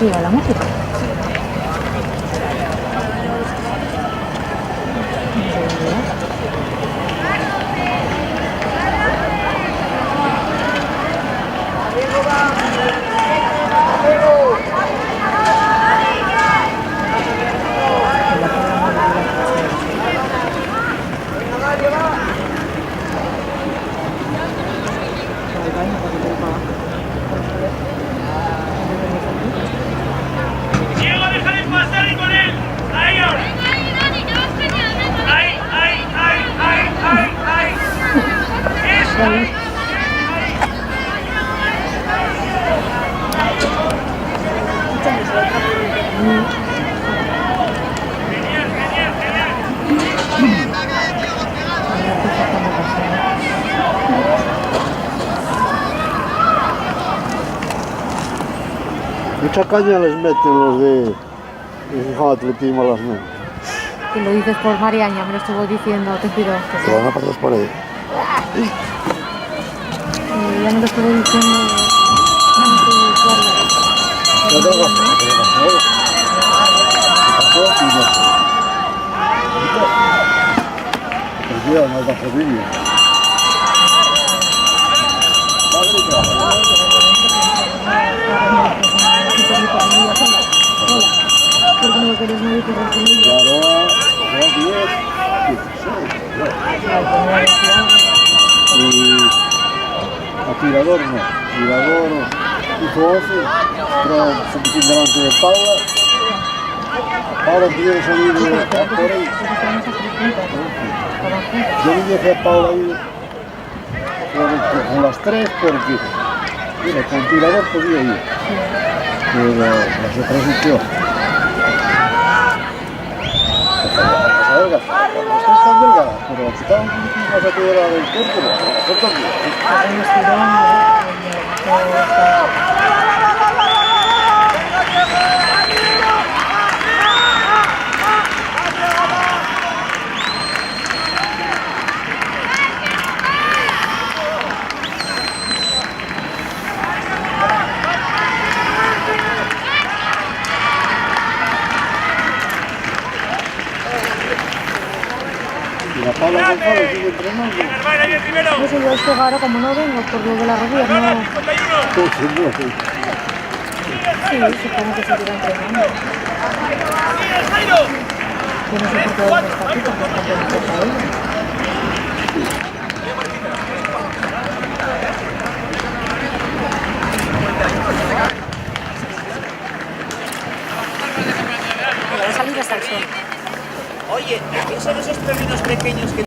activa la música. Diego, deja de pasar y con él. Ahí ahora. Ahí, ahí, ahí, ahí, ahí, ahí. Eso, ahí. Genial, genial, genial. Mucha caña les meten los de atletismo a las nenas. Y lo dices por Mariaña, me lo estuvo diciendo, te pido. Se van a pasar por ahí. Ya me lo estuvo diciendo. No te hagas, pasó y no sé. Cuidado, no da por vídeo. Tirador no, tirador hizo 11, pero se metió delante de Paula. Paula quiere salir por ahí. Yo le dije a Paula ahí con las 3 porque, mira, con tirador podía ir, pero las otras sitios. Está tan delgada, pero está un poquito más apoderada del cuerpo, pero también. Y la Paula González sigue entrenando. No sé, yo es que ahora como no vengo por lo de la rodilla, no. Sí, supongo que seguirá entrenando. Yo no sé por qué no está aquí, porque está pendiente para ella. Va a salir hasta el sol. Oye, ¿qué son esos perrinos pequeños que